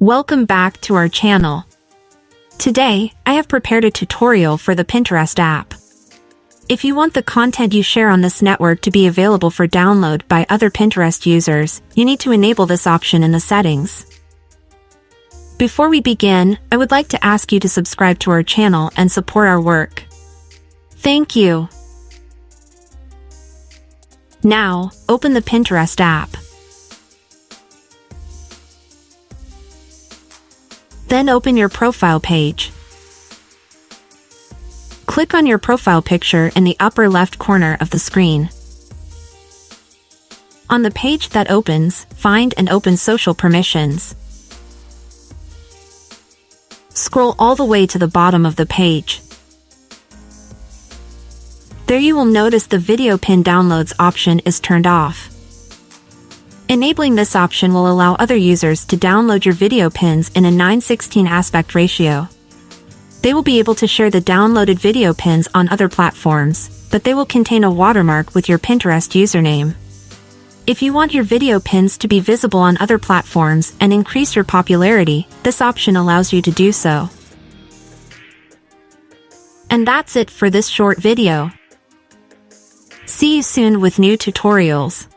Welcome back to our channel. Today, I have prepared a tutorial for the Pinterest app. If you want the content you share on this network to be available for download by other Pinterest users, you need to enable this option in the settings. Before we begin, I would like to ask you to subscribe to our channel and support our work. Thank you. Now, open the Pinterest app. Then open your profile page. Click on your profile picture in the upper left corner of the screen. On the page that opens, find and open Social Permissions. Scroll all the way to the bottom of the page. There you will notice the Video Pin Downloads option is turned off. Enabling this option will allow other users to download your video pins in a 9:16 aspect ratio. They will be able to share the downloaded video pins on other platforms, but they will contain a watermark with your Pinterest username. If you want your video pins to be visible on other platforms and increase your popularity, this option allows you to do so. And that's it for this short video. See you soon with new tutorials.